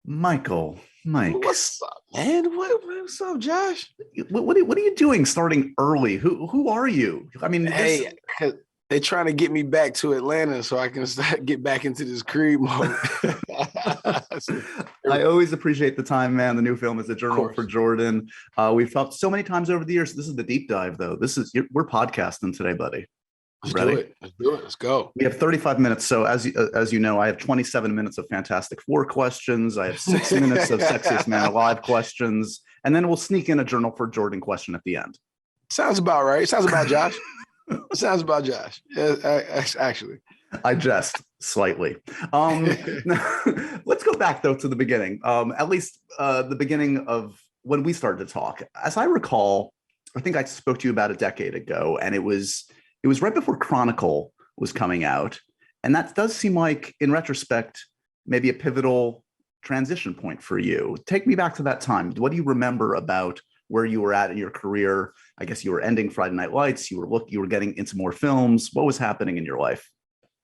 Mike, What's up, man? What's up, Josh? what are you doing starting early? Who are you? I mean, this. Hey, they trying to get me back to Atlanta so I can get back into this Creed mode. I Of always appreciate the time, man. The new film is A Journal for course. Jordan. We've talked so many times over the years. This is the deep dive, though. We're podcasting today, buddy. Let's do Ready? it. Let's do it. Let's go. We have 35 minutes. So as you know, I have 27 minutes of Fantastic Four questions. I have 6 minutes of Sexiest Man Alive questions, and then we'll sneak in a Journal for Jordan question at the end. Sounds about right. Sounds about Josh. Sounds about Josh. Yeah, actually. I jest slightly. Let's go back though to the beginning. At least the beginning of when we started to talk. As I recall, I think I spoke to you about a decade ago, and it was right before Chronicle was coming out, and that does seem like, in retrospect, maybe a pivotal transition point for you. Take me back to that time. What do you remember about where you were at in your career? I guess you were ending Friday Night Lights. You were getting into more films. What was happening in your life?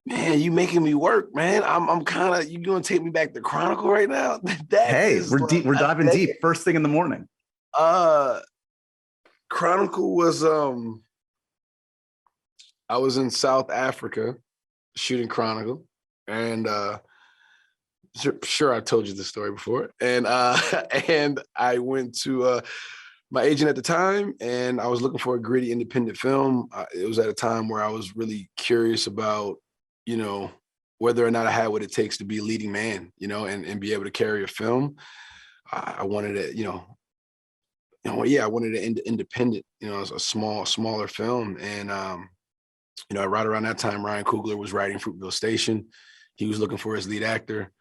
Man, you making me work, man. I'm kind of, you gonna take me back to Chronicle right now? That Hey, is we're deep. like We're a diving deep. decade. First thing in the morning. Uh Chronicle was I was in South Africa shooting Chronicle, and sure I told you this story before. And and I went to my agent at the time, and I was looking for a gritty independent film. It was at a time where I was really curious about, you know, whether or not I had what it takes to be a leading man, you know, and be able to carry a film. I wanted it, yeah, I wanted an independent, a smaller film. And right around that time, Ryan Coogler was writing Fruitvale Station. He was looking for his lead actor.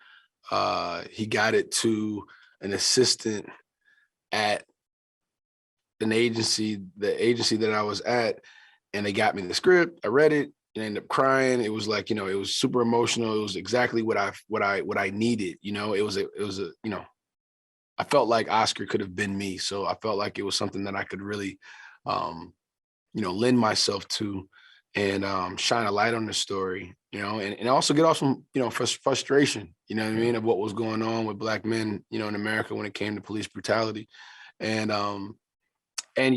He got it to an assistant at the agency that I was at, and they got me the script. I read it and I ended up crying. It was like, it was super emotional. It was exactly what I needed. I felt like Oscar could have been me. So I felt like it was something that I could really, lend myself to, and shine a light on the story, and also get off some, frustration, you know what I mean, of what was going on with Black men, in America when it came to police brutality. And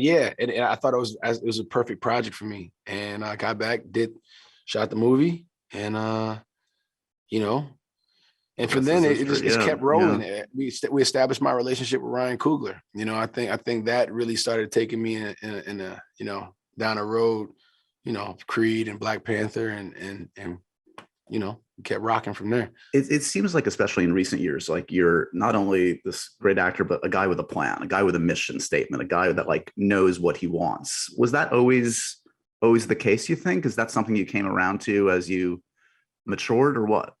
yeah, and I thought it was a perfect project for me. And I got back, shot the movie, and and from Rest then is it history. just Yeah, kept yeah. rolling. We established my relationship with Ryan Coogler. I think that really started taking me in a down a road, Creed and Black Panther, and kept rocking from there. It seems like, especially in recent years, like you're not only this great actor, but a guy with a plan, a guy with a mission statement, a guy that like knows what he wants. Was that always the case, you think? Is that something you came around to as you matured, or what?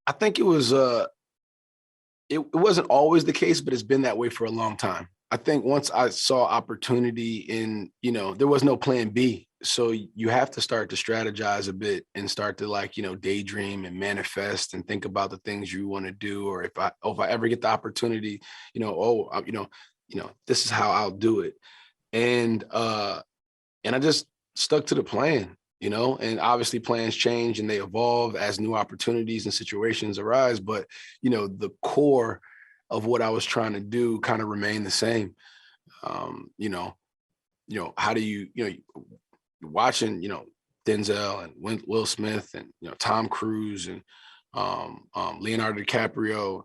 I think it was it wasn't always the case, but it's been that way for a long time. I think once I saw opportunity in, there was no plan B. So you have to start to strategize a bit and start to daydream and manifest and think about the things you want to do. Or if I ever get the opportunity, this is how I'll do it. And I just stuck to the plan, and obviously plans change and they evolve as new opportunities and situations arise. But, the core of what I was trying to do kind of remained the same. How do watching, Denzel and Will Smith and, Tom Cruise and Leonardo DiCaprio,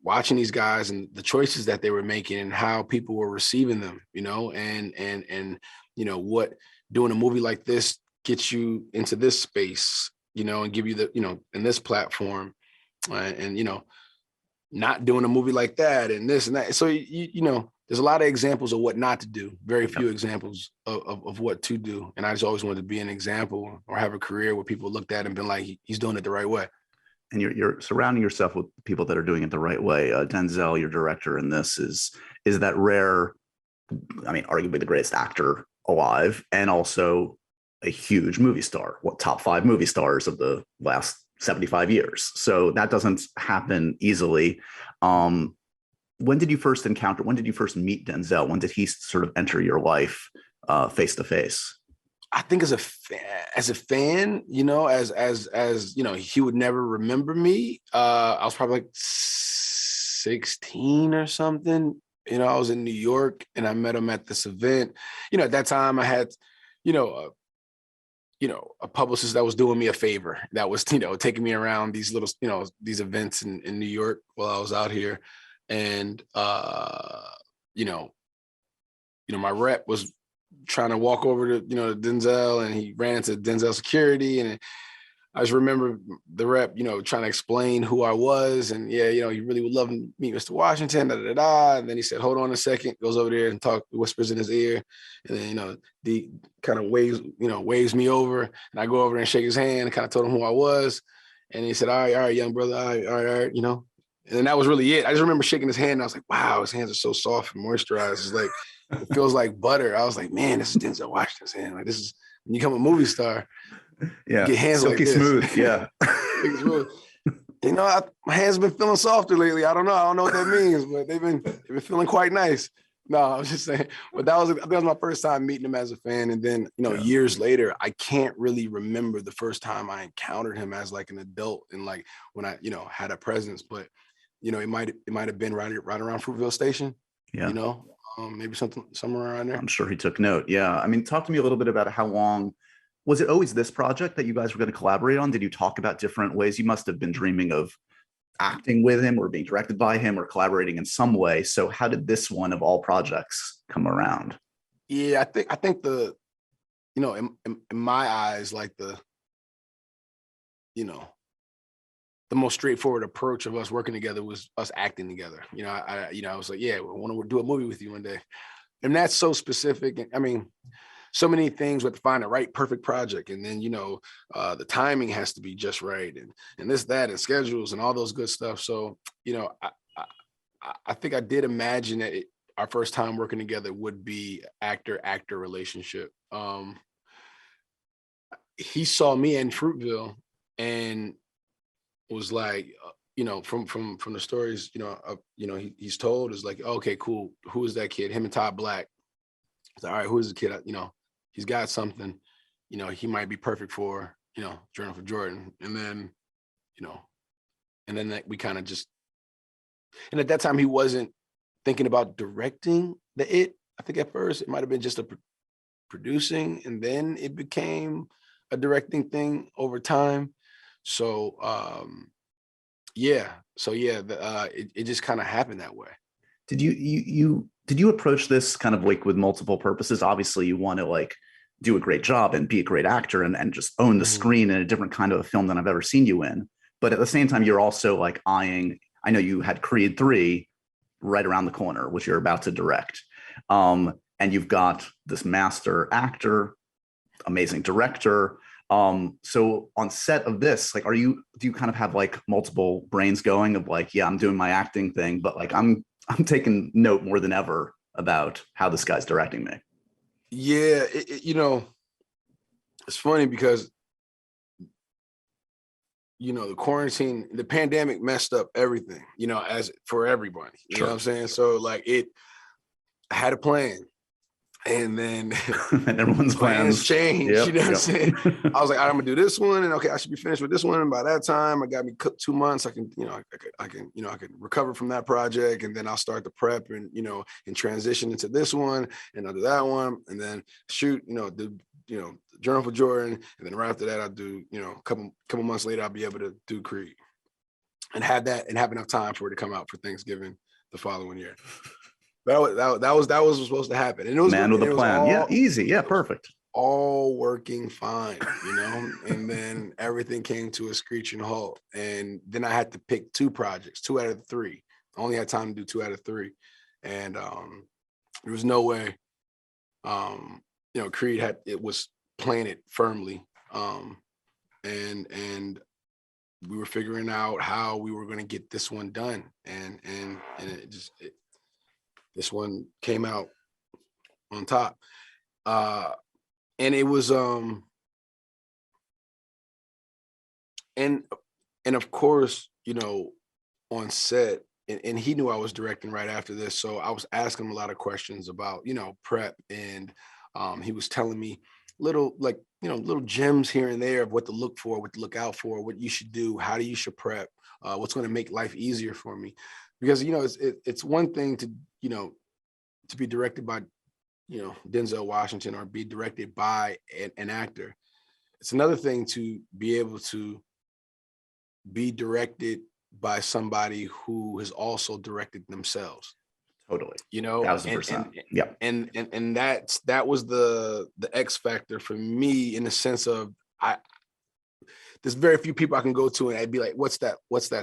watching these guys and the choices that they were making and how people were receiving them, and what doing a movie like this gets you into this space, and give you the, in this platform, and not doing a movie like that and this and that. So, there's a lot of examples of what not to do, very few examples of what to do. And I just always wanted to be an example or have a career where people looked at and been like, he's doing it the right way. And you're surrounding yourself with people that are doing it the right way. Denzel, your director in this, is that rare, I mean, arguably the greatest actor alive, and also a huge movie star, top 5 movie stars of the last 75 years. So that doesn't happen easily. When did you first meet Denzel? When did he sort of enter your life face to face? I think as a fan, he would never remember me. I was probably like 16 or something. You know, I was in New York and I met him at this event. You know, at that time I had, you know, a publicist that was doing me a favor, that was, you know, taking me around these little, you know, these events in New York while I was out here. And, you know, my rep was trying to walk over to, you know, Denzel, and he ran into Denzel security. And I just remember the rep, you know, trying to explain who I was. And yeah, you know, he really would love to meet Mr. Washington, da, da, da, da. And then he said, hold on a second, goes over there and whispers in his ear. And then, you know, the kind of waves me over. And I go over and shake his hand and kind of told him who I was. And he said, all right, young brother, all right, you know. And then that was really it. I just remember shaking his hand and I was like, wow, his hands are so soft and moisturized. It's like, it feels like butter. I was like, man, this is Denzel Washington's hand. Like, this is, when you become a movie star, yeah, get hands silky like this. Smooth. Yeah. You know, my hands have been feeling softer lately. I don't know what that means, but they've been feeling quite nice. No, I was just saying, but I think that was my first time meeting him as a fan. And then, you know, years later, I can't really remember the first time I encountered him as like an adult and like when I, you know, had a presence, but you know, it might have been right around Fruitvale Station. Yeah. You know, maybe somewhere around there. I'm sure he took note. Yeah. I mean, talk to me a little bit about how long, was it always this project that you guys were going to collaborate on? Did you talk about different ways? You must have been dreaming of acting with him or being directed by him or collaborating in some way. So how did this one of all projects come around? Yeah, I think the, you know, in my eyes, like the, you know, the most straightforward approach of us working together was us acting together. You know, I was like, yeah, I want to do a movie with you one day. And that's so specific. I mean, so many things with to find the right perfect project. And then, you know, the timing has to be just right. And this, that, and schedules and all those good stuff. So, you know, I think I did imagine that our first time working together would be actor-actor relationship. He saw me in Fruitvale and was like, you know, from the stories, you know, he's told is like, okay, cool. Who is that kid? Him and Todd Black. He's like, all right, who is the kid? You know, he's got something, you know, he might be perfect for, you know, Journal for Jordan. And then, you know, and then that we kind of just, and at that time he wasn't thinking about directing I think at first it might've been just producing, and then it became a directing thing over time. So, it just kind of happened that way. Did you approach this kind of like with multiple purposes? Obviously you want to like do a great job and be a great actor and just own the screen in a different kind of a film than I've ever seen you in. But at the same time, you're also like eyeing, I know you had Creed 3 right around the corner, which you're about to direct. And you've got this master actor, amazing director. So on set of this, like, do you kind of have like multiple brains going of like, yeah, I'm doing my acting thing, but like, I'm taking note more than ever about how this guy's directing me. Yeah. You know, it's funny because, you know, the pandemic messed up everything, you know, as for everybody, you know what I'm saying? So like I had a plan. And then and everyone's plans changed. You know what I'm saying? I was like, I'm gonna do this one, and okay, I should be finished with this one. And by that time, I got me 2 months. I can recover from that project, and then I'll start the prep and and transition into this one, and I'll do that one, and then shoot, Journal for Jordan, and then right after that, I'll do, a couple months later, I'll be able to do Creed, and have enough time for it to come out for Thanksgiving the following year. That was what was supposed to happen. And it was man with a plan. Yeah, easy. Yeah, perfect. All working fine, and then everything came to a screeching halt. And then I had to pick 2 projects, 2 out of 3. I only had time to do 2 out of 3. And there was no way, Creed was planted firmly. And we were figuring out how we were going to get this one done. And this one came out on top. And it was, and of course, on set, and he knew I was directing right after this. So I was asking him a lot of questions about, prep. And he was telling me, little like, little gems here and there of what to look for, what to look out for, what you should do, how you should prep, what's going to make life easier for me. Because, it's one thing to, to be directed by, Denzel Washington, or be directed by an actor. It's another thing to be able to be directed by somebody who has also directed themselves. Totally. 1,000%. Yeah. And that was the X factor for me, in the sense of, there's very few people I can go to and I'd be like, what's that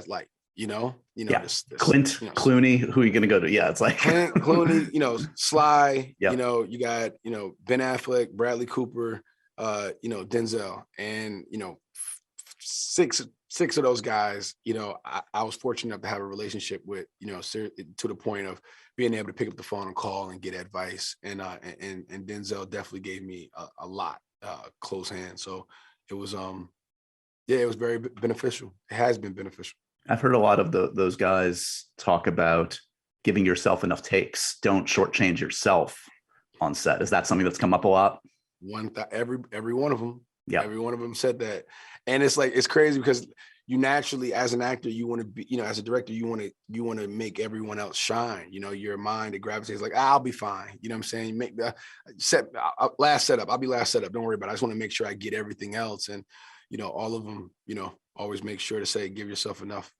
like? Yeah. This, Clint, Clooney, who are you gonna go to? Yeah, it's like Clint, Clooney, Sly, Yep. you got, Ben Affleck, Bradley Cooper, Denzel, and six of those guys, I was fortunate enough to have a relationship with, to the point of being able to pick up the phone and call and get advice. And Denzel definitely gave me a lot, close hand. So it was, it was very beneficial. It has been beneficial. I've heard a lot of those guys talk about giving yourself enough takes. Don't shortchange yourself on set. Is that something that's come up a lot? Every one of them. Yeah. Every one of them said that. And it's like, it's crazy because you naturally, as an actor, you want to be, as a director, you want to make everyone else shine. Your mind, it gravitates like, I'll be fine. You know what I'm saying? You make the last setup. I'll be last setup. Don't worry about it. I just want to make sure I get everything else. And, all of them, always make sure to say, give yourself enough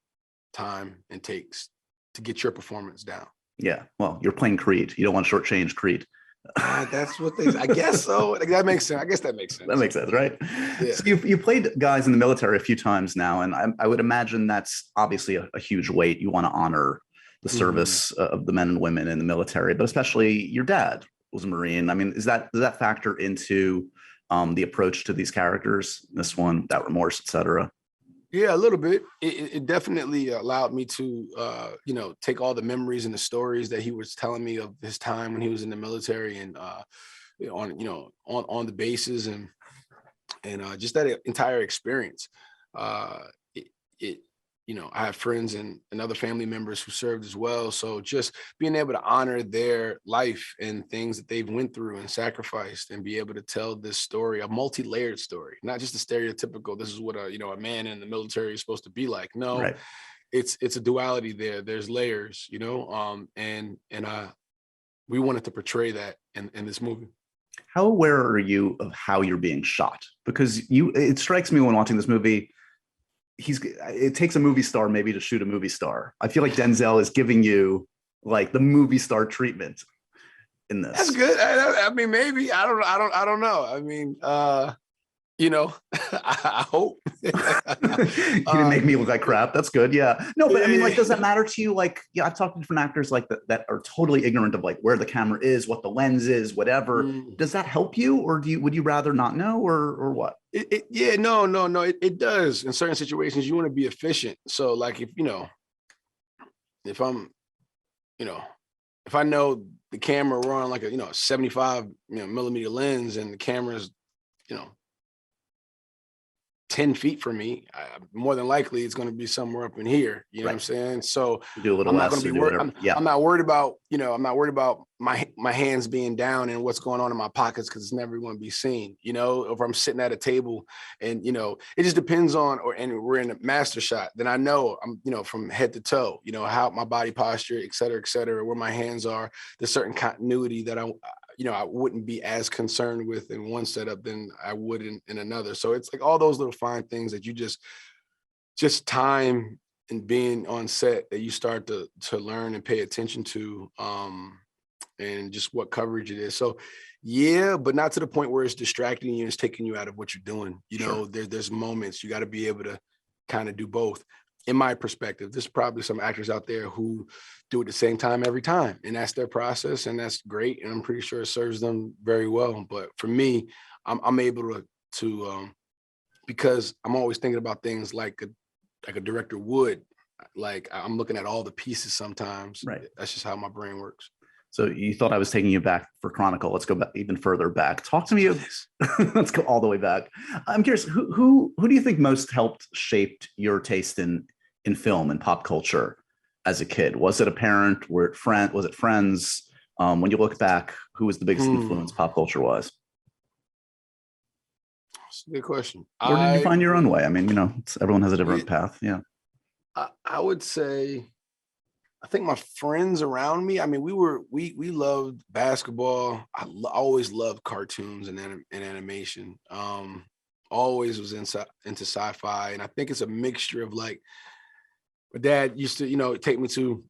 time and takes to get your performance down. Yeah. Well, you're playing Creed. You don't want to shortchange Creed. That's what I guess so. That makes sense. I guess that makes sense. That makes sense, right? Yeah. So you played guys in the military a few times now, and I would imagine that's obviously a huge weight. You want to honor the service of the men and women in the military, but especially your dad was a Marine. I mean, does that factor into the approach to these characters? This one, Without Remorse, etc. Yeah, a little bit. It definitely allowed me to, take all the memories and the stories that he was telling me of his time when he was in the military, and on the bases, and just that entire experience. I have friends and other family members who served as well. So just being able to honor their life and things that they've went through and sacrificed, and be able to tell this story, a multi-layered story, not just a stereotypical, this is what a man in the military is supposed to be like. No, right. It's a duality there. There's layers, and we wanted to portray that in this movie. How aware are you of how you're being shot? Because it strikes me when watching this movie, it takes a movie star maybe to shoot a movie star. I feel like Denzel is giving you like the movie star treatment in this. That's good. I mean, maybe I don't know. I mean, I hope. You didn't make me look like crap. That's good. Yeah. No, but I mean, like, does that matter to you? Like, yeah, I've talked to different actors like that are totally ignorant of like where the camera is, what the lens is, whatever. Does that help you, or would you rather not know, or what? No. It does. In certain situations, you want to be efficient. So, like, if I'm, if I know the camera, we're on like a 75 millimeter lens, and the camera's 10 feet from me, more than likely it's going to be somewhere up in here. You know what I'm saying? So do a little I'm less. Not gonna be I'm not worried about, I'm not worried about my hands being down and what's going on in my pockets, because it's never going to be seen. If I'm sitting at a table and, it just depends on, and we're in a master shot, then I know I'm, from head to toe, how my body posture, et cetera, where my hands are. There's certain continuity that I wouldn't be as concerned with in one setup than I would in another. So it's like all those little fine things that you just time and being on set that you start to learn and pay attention to, and just what coverage it is. So yeah, but not to the point where it's distracting you and it's taking you out of what you're doing. Sure. There's moments you got to be able to kind of do both. In my perspective, there's probably some actors out there who do it at the same time every time, and that's their process, and that's great, and I'm pretty sure it serves them very well. But for me, I'm able to because I'm always thinking about things like a director would. Like, I'm looking at all the pieces sometimes. Right. That's just how my brain works. So you thought I was taking you back for Chronicle. Let's go back, even further back. Talk to me. Let's go all the way back. I'm curious, who do you think most helped shape your taste in film and pop culture as a kid? Was it a parent? Was it friends? When you look back, who was the biggest influence pop culture was? It's a good question. Or did you find your own way? I mean, everyone has a different path. Yeah. I would say, I think my friends around me, I mean, we loved basketball. Always loved cartoons and animation. Always was into sci-fi. And I think it's a mixture of like, my dad used to, take me to,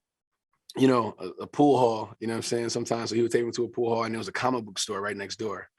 a pool hall, you know what I'm saying? Sometimes, so he would take me to a pool hall and there was a comic book store right next door.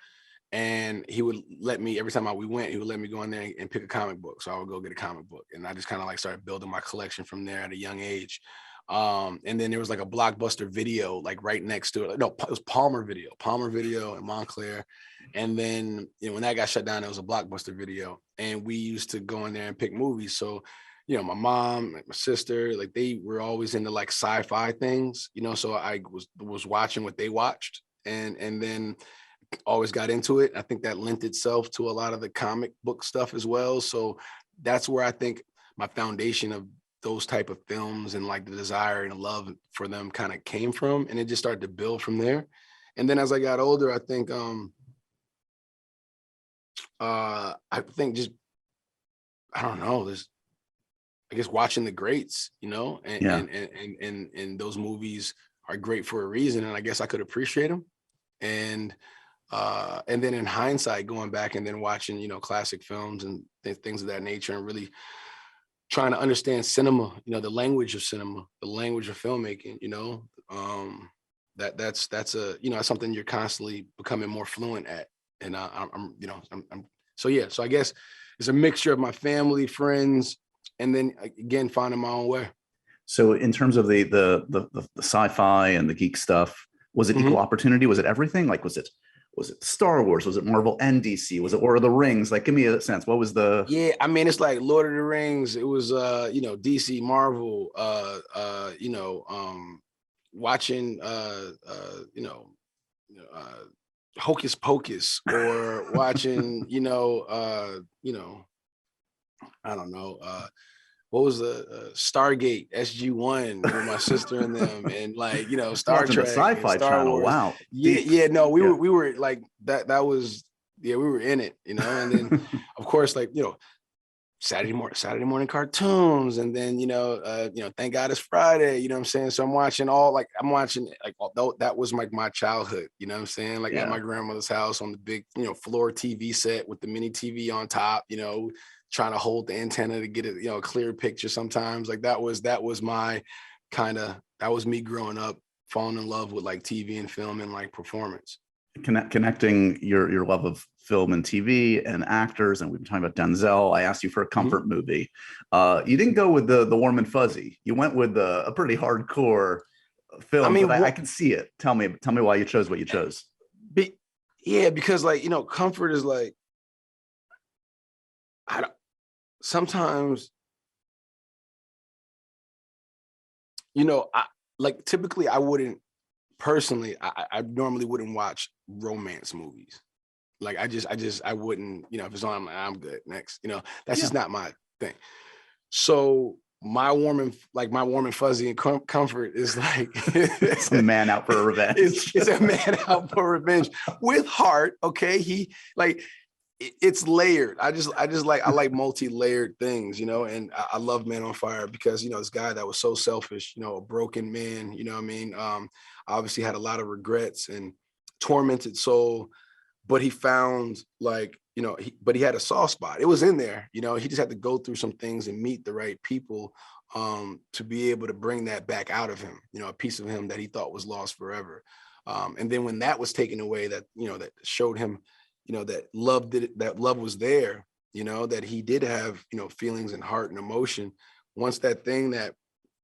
And he would let me, every time we went, he would let me go in there and pick a comic book. So I would go get a comic book. And I just kind of like started building my collection from there at a young age. And then there was like a Blockbuster Video, like right next to it. No, it was Palmer Video in Montclair. And then, when that got shut down, it was a Blockbuster Video. And we used to go in there and pick movies. So, my mom, my sister, like they were always into like sci-fi things, so I was watching what they watched and then always got into it. I think that lent itself to a lot of the comic book stuff as well. So that's where I think my foundation of those type of films and like the desire and love for them kind of came from, and it just started to build from there. And then as I got older, I think just, I don't know, this, I guess watching the greats, and those movies are great for a reason. And I guess I could appreciate them. And then in hindsight, going back and then watching, classic films and things of that nature, and really trying to understand cinema, the language of cinema, the language of filmmaking, that's something you're constantly becoming more fluent at. And so I guess it's a mixture of my family, friends, and then again, finding my own way. So in terms of the sci-fi and the geek stuff, was it equal opportunity? Was it everything? Like, was it Star Wars? Was it Marvel and DC? Was it Lord of the Rings? Like, give me a sense. What was the? Yeah, I mean, it's like Lord of the Rings. It was DC, Marvel. Watching Hocus Pocus, or watching I don't know. What was the Stargate SG-1 with my sister and them, and like, Star Trek, the Sci-Fi Star Channel. Wars. Wow. No, we were like that was, we were in it, and then of course, like, Saturday morning cartoons, and then thank God it's Friday, you know what I'm saying? So I'm watching although that was like my childhood, you know what I'm saying? Like at my grandmother's house on the big floor TV set with the mini TV on top, trying to hold the antenna to get a clear picture sometimes. Like that was my that was me growing up, falling in love with like TV and film and like performance. Connecting your love of film and TV and actors, and we've been talking about Denzel. I asked you for a comfort movie. You didn't go with the warm and fuzzy. You went with a pretty hardcore film. I mean, I can see it. Tell me why you chose what you chose. Because like, comfort is like, sometimes, typically I wouldn't, personally, I normally wouldn't watch romance movies. Like I wouldn't, if it's on, I'm good, next, that's just not my thing. So my warm and fuzzy and comfort is like, it's a man out for revenge. It's a man out for revenge with heart. Okay. It's layered. I like multi-layered things, and I love Man on Fire because, this guy that was so selfish, a broken man, obviously had a lot of regrets and tormented soul, but he found but he had a soft spot. It was in there, he just had to go through some things and meet the right people to be able to bring that back out of him, a piece of him that he thought was lost forever. And then when that was taken away, that, that showed him, that love was there, that he did have, feelings and heart and emotion. Once that thing that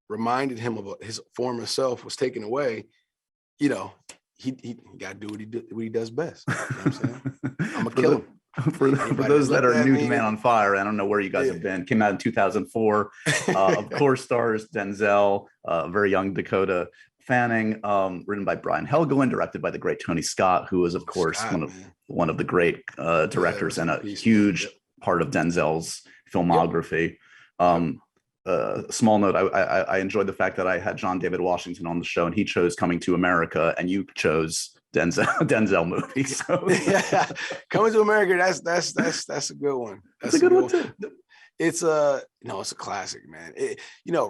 reminded him of his former self was taken away, he got to do what he does best. You know what I'm saying? I'm gonna kill him. For those that are new to Man on Fire, I don't know where you guys have been. Came out in 2004. Of course, stars Denzel, very young Dakota Fanning, written by Brian Helgeland, directed by the great Tony Scott, who is, of course, one of the great directors and a huge part of Denzel's filmography. Small note, I enjoyed the fact that I had John David Washington on the show, and he chose Coming to America, and you chose Denzel movie. So Yeah, Coming to America. That's a good one. that's a good one too. It's it's a classic, man.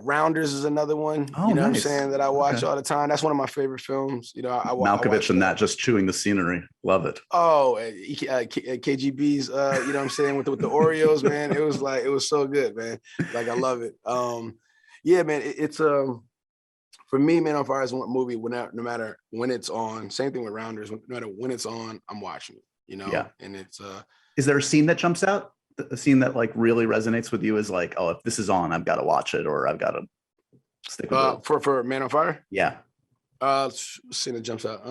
Rounders is another one. Oh, You know what I'm nice. saying, that I watch Okay. all the time. That's one of my favorite films. I Malkovich watch and that just chewing the scenery. Love it. Oh, KGB's, you know what I'm saying, with the Oreos, man. It was so good, man. Like, I love it. Yeah, man. It's for me, man. As far as one movie, no matter when it's on, same thing with Rounders. No matter when it's on, I'm watching it. Yeah. And it's Is there a scene that jumps out? A scene that like really resonates with you is like, oh, if this is on, I've got to watch it, or I've got to stick with it. For Man on Fire. Yeah. Scene that jumps out.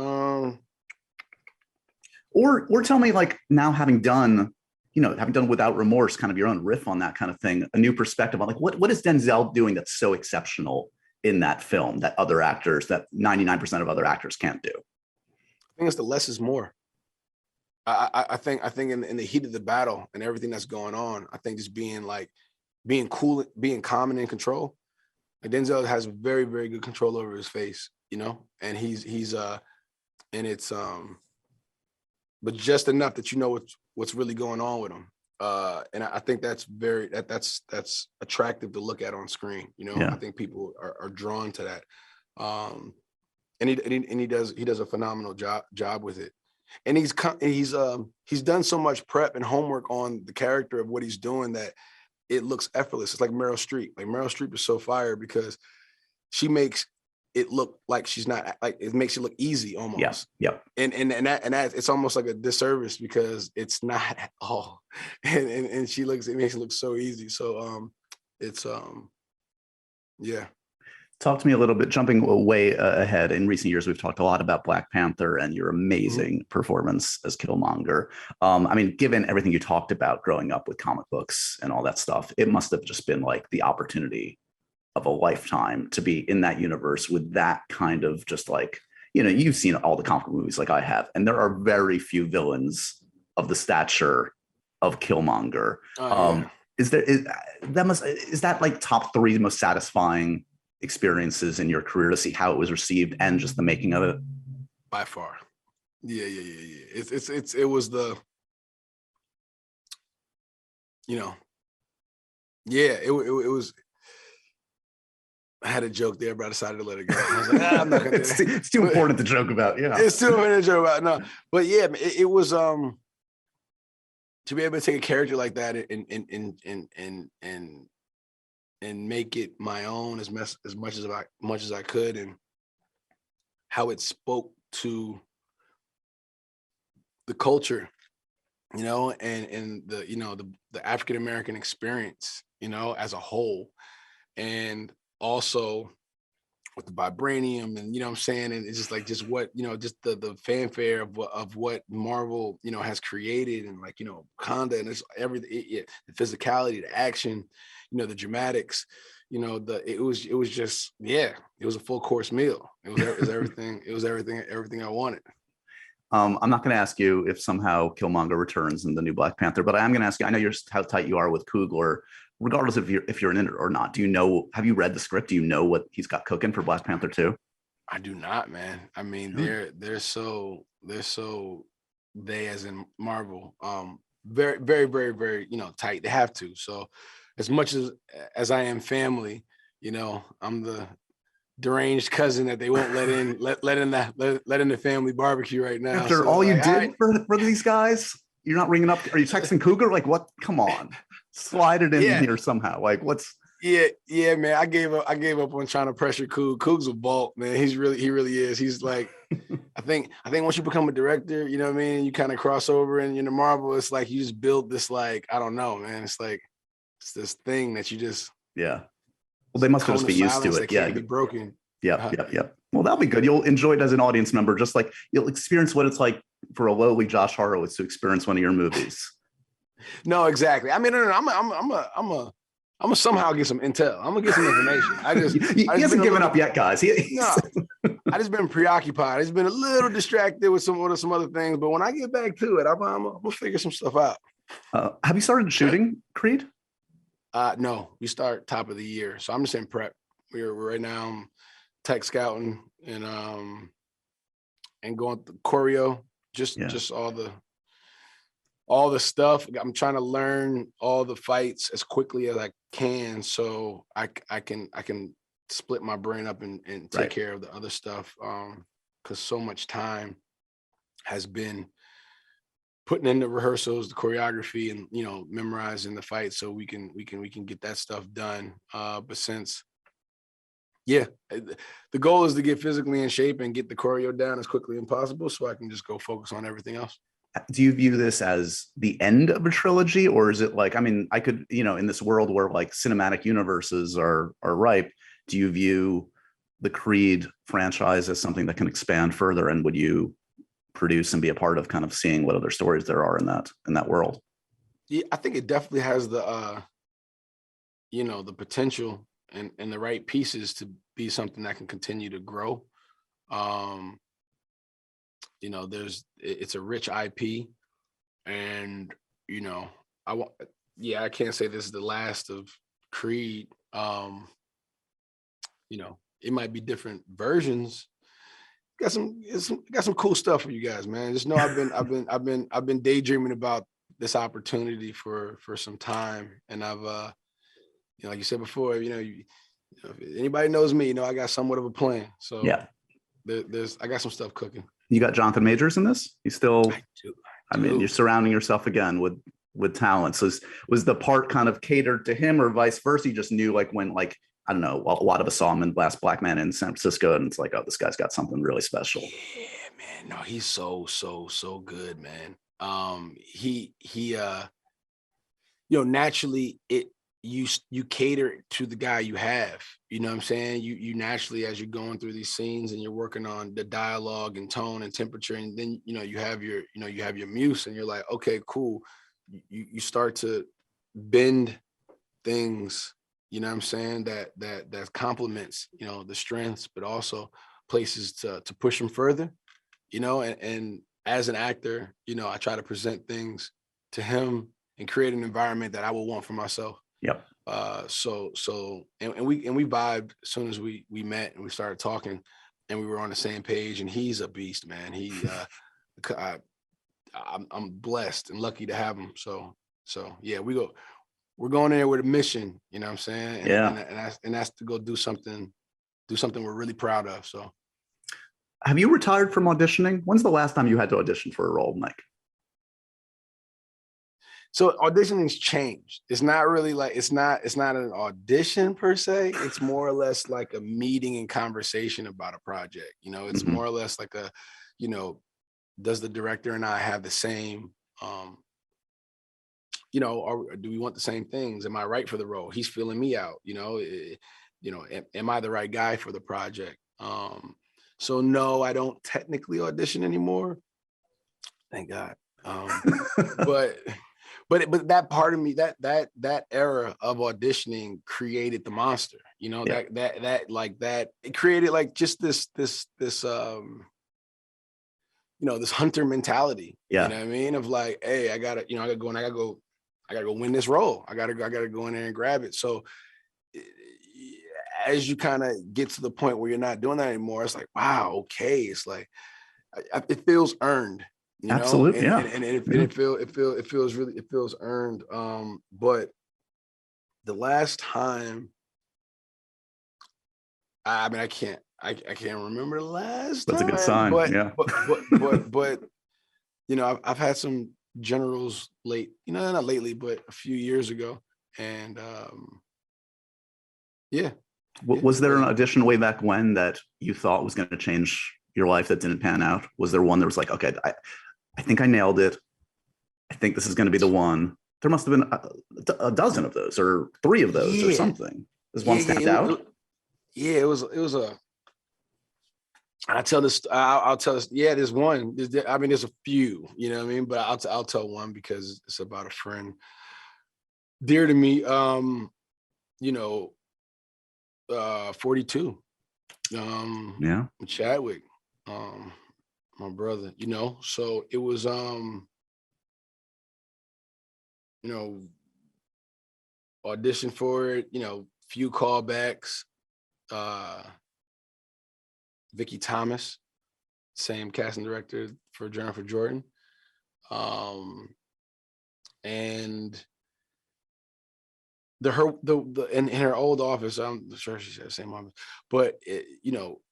Or tell me, like, now having done Without Remorse, kind of your own riff on that kind of thing, a new perspective on like what is Denzel doing that's so exceptional in that film that 99% of other actors can't do? I think it's the less is more. I think in the heat of the battle and everything that's going on, I think just being cool, being calm and in control. Like, Denzel has very, very good control over his face, and he's and it's but just enough that you know what's really going on with him. And I think that's that's attractive to look at on screen. Yeah. I think people are drawn to that. And he does a phenomenal job with it. And he's done so much prep and homework on the character of what he's doing that it looks effortless. It's like Meryl Streep. Like, Meryl Streep is so fire because she makes it look like she's not, like, it makes it look easy almost. Yes. Yep. And that it's almost like a disservice because it's not at all. And it makes it look so easy. So it's yeah. Talk to me a little bit, jumping way ahead. In recent years, we've talked a lot about Black Panther and your amazing performance as Killmonger. I mean, given everything you talked about growing up with comic books and all that stuff, it must have just been like the opportunity of a lifetime to be in that universe with that kind of just like, you've seen all the comic movies like I have, and there are very few villains of the stature of Killmonger. Yeah. Is that like top 3 most satisfying experiences in your career to see how it was received and just the making of it? By far. Yeah. It was the, it was. I had a joke there, but I decided to let it go. I was like, I'm not gonna. It's too important to joke about. Yeah, it's too important to joke about. No, but yeah, it was to be able to take a character like that and make it my own as much as I could, and how it spoke to the culture, and the African American experience, as a whole, and also with the vibranium, and what I'm saying, and it's just what just the fanfare of what Marvel has created, and Wakanda, and it's everything, the physicality, the action, the dramatics, it was just, it was a full course meal. It was everything. It was everything I wanted. I'm not going to ask you if somehow Killmonger returns in the new Black Panther, but I am going to ask you. I know how tight you are with Coogler, regardless of if you're in it or not. Have you read the script? Do you know what he's got cooking for Black Panther 2? I do not, man. I mean, they're so they, as in Marvel, very, very, very, very, tight. They have to. So as much as I am family, I'm the deranged cousin that they won't let in the family barbecue right now. After all you did for these guys, you're not ringing up. Are you texting Cougar? Like, what? Come on, slide it in here somehow. Like, what's? Yeah, man. I gave up on trying to pressure Coog. Coog's a vault, man. He really is. He's like, I think once you become a director, you know what I mean, you kind of cross over and Marvel, it's like you just build this, like, I don't know, man. It's like it's this thing that you just Well, they must just be used to it. Can't be broken. Yep. Well, that'll be good. You'll enjoy it as an audience member, just like you'll experience what it's like for a lowly Josh Horowitz to experience one of your movies. No, exactly. I mean, no. I'm gonna somehow get some intel. I'm gonna get some information. He hasn't given up yet, guys. No, I just been preoccupied. It's been a little distracted with some other things, but when I get back to it, I'm gonna figure some stuff out. Have you started shooting Creed? No, we start top of the year, so I'm just in prep. We're right now tech scouting, and and going through choreo, just all the stuff. I'm trying to learn all the fights as quickly as I can, so I can split my brain up and take Right. care of the other stuff. Because so much time has been putting in the rehearsals, the choreography, and memorizing the fight, so we can get that stuff done. But since the goal is to get physically in shape and get the choreo down as quickly as possible, so I can just go focus on everything else. Do you view this as the end of a trilogy, or is it like, I mean, I could, in this world where like cinematic universes are ripe, do you view the Creed franchise as something that can expand further, and would you produce and be a part of kind of seeing what other stories there are in that world? Yeah, I think it definitely has the the potential and the right pieces to be something that can continue to grow. Um, it's a rich IP, and I want, I can't say this is the last of Creed. It might be different versions. Got some cool stuff for you guys, man. Just know I've been daydreaming about this opportunity for some time, and I've like you said before, if anybody knows me, I got somewhat of a plan. So Yeah, I got some stuff cooking. you got Jonathan Majors in this. You still, I do. I mean, you're surrounding yourself again with talent. So was the part kind of catered to him, or vice versa? You just knew, like, when, like, I don't know, a lot of us saw him in Last Black Man in San Francisco, and it's like, oh, this guy's got something really special. Yeah, man. No, he's so good, man. He naturally you cater to the guy you have. You know what I'm saying? You naturally, as you're going through these scenes and you're working on the dialogue and tone and temperature, and then you have your muse, and you're like, okay, cool. You start to bend things, you know what I'm saying, that complements, the strengths, but also places to push them further, and as an actor, I try to present things to him and create an environment that I would want for myself. Yep. And we vibed as soon as we met and we started talking, and we were on the same page, and he's a beast, man. I'm blessed and lucky to have him. So yeah, we're going there with a mission, you know what I'm saying? And, Yeah. and that's to go do something we're really proud of. So have you retired from auditioning? When's the last time you had to audition for a role, Mike? So auditioning's changed. It's not really like, it's not an audition per se. It's more or less like a meeting and conversation about a project. It's more or less like a, does the director and I have the same, or do we want the same things? Am I right for the role? He's feeling me out. Am I the right guy for the project? So no, I don't technically audition anymore. Thank God. But that part of me, that era of auditioning created the monster, that it created like just this this hunter mentality. Yeah. You know what I mean? Of like, hey, I gotta go win this role. I gotta go in there and grab it. So as you kind of get to the point where you're not doing that anymore, it's like, wow, okay. It's like, it feels earned. Absolutely. It feels earned. But the last time, I mean, I can't remember the last time. That's a good sign. But I've had some generals not lately, but a few years ago, and was there an audition way back when that you thought was going to change your life that didn't pan out? Was there one that was like, okay, I think I nailed it, I think this is going to be the one? There must have been a dozen of those, or 3 of those, or something. Does one stand out? It was a, I'll tell this. Yeah, there's one. There's a few. You know what I mean? But I'll tell one because it's about a friend dear to me. 42. Chadwick, my brother. So it was audition for it. Few callbacks. Vicky Thomas, same casting director for Jennifer Jordan. And in her old office, I'm sure she said the same office, but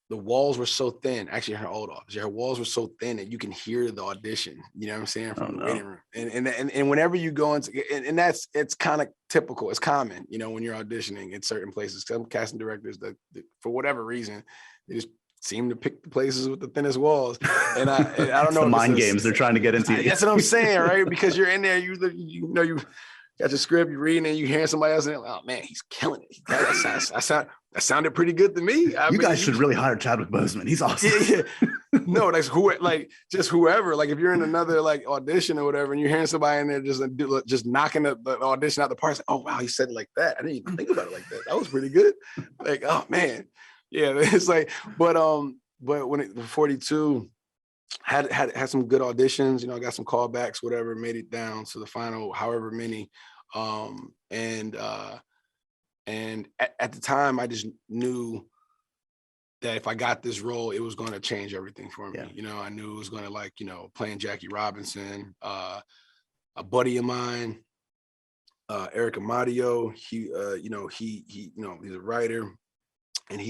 the walls were so thin. Actually, her old office, her walls were so thin that you can hear the audition. You know what I'm saying, from the waiting room. And whenever you go into, and it's kind of typical. It's common, when you're auditioning in certain places. Some casting directors that for whatever reason, they just seem to pick the places with the thinnest walls. And I don't know. The mind games they're trying to get into. That's what I'm saying, right? Because you're in there, you got your script, you're reading, and you hear somebody else, and like, oh man, he's killing it. That sounded pretty good to me. You guys should really hire Chadwick Boseman. He's awesome. Yeah. No, that's whoever. Like if you're in another audition or whatever, and you're hearing somebody in there just knocking the audition out the park. Like, oh wow, he said it like that. I didn't even think about it like that. That was pretty good. Like, oh man, yeah. It's like, but when it 42. Had some good auditions, I got some callbacks, whatever, made it down to the final, however many. And at the time, I just knew that if I got this role, it was going to change everything for me. Yeah. I knew it was going to playing Jackie Robinson, a buddy of mine, Eric Amadio. He's a writer, and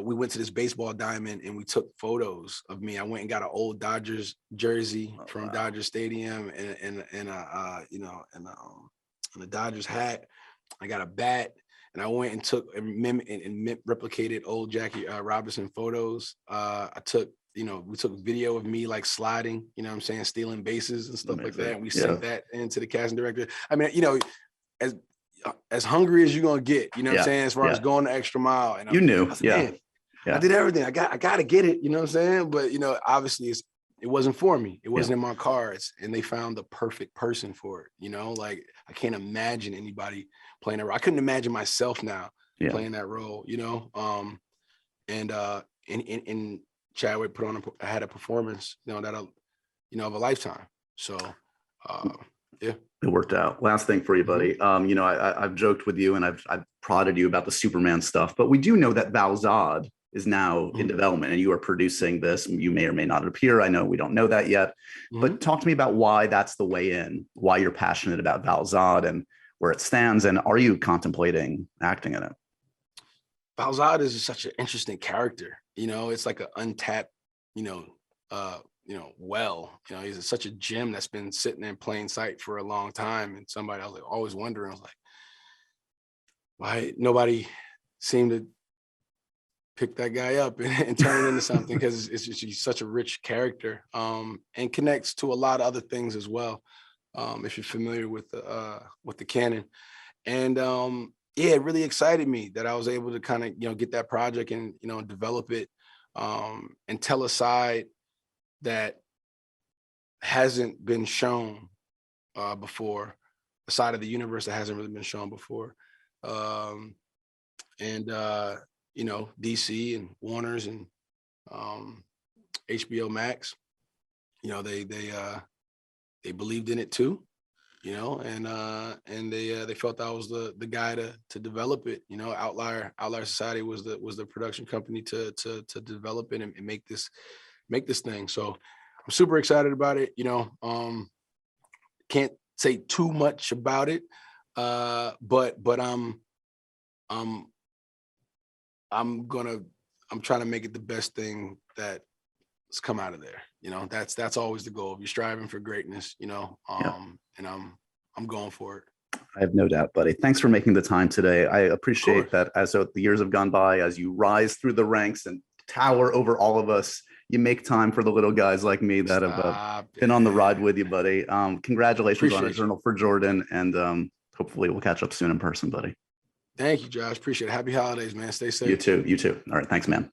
we went to this baseball diamond and we took photos of me. I went and got an old Dodgers jersey from Dodger Stadium and a Dodgers hat. I got a bat, and I went and took and replicated old Jackie Robinson photos. We took video of me sliding, stealing bases and stuff like that. And we sent that into the casting director. I mean, as hungry as you're gonna get, what I'm saying, as far as going the extra mile. And I did everything. I got to get it, you know what I'm saying? But obviously it wasn't for me. It wasn't in my cards, and they found the perfect person for it. I can't imagine anybody playing that role. I couldn't imagine myself now playing that role. And Chadwick had a performance, that of a lifetime. So yeah. It worked out. Last thing for you, buddy. I've joked with you and I've prodded you about the Superman stuff, but we do know that Valzod is now in development and you are producing this. You may or may not appear. I know we don't know that yet, but talk to me about why that's the way in, why you're passionate about Valzod and where it stands. And are you contemplating acting in it? Valzod is such an interesting character. It's like an untapped, he's such a gem that's been sitting in plain sight for a long time. And somebody, I was always wondering, why nobody seemed to pick that guy up and turn it into something, because he's such a rich character, and connects to a lot of other things as well. If you're familiar with the canon. And it really excited me that I was able to kind of, get that project and, develop it, and tell a side that hasn't been shown before, a side of the universe that hasn't really been shown before. DC and Warner's and HBO Max, they believed in it too, and they felt I was the guy to develop it. Outlier Society was the production company to develop it and make this thing. So I'm super excited about it. Can't say too much about it, but I'm trying to make it the best thing that's come out of there. That's always the goal. You're striving for greatness, and I'm going for it. I have no doubt, buddy. Thanks for making the time today. I appreciate that as the years have gone by, as you rise through the ranks and tower over all of us, you make time for the little guys like me that have been on the ride with you, buddy. Congratulations on A Journal for Jordan, and hopefully we'll catch up soon in person, buddy. Thank you, Josh. Appreciate it. Happy holidays, man. Stay safe. You too. All right. Thanks, man.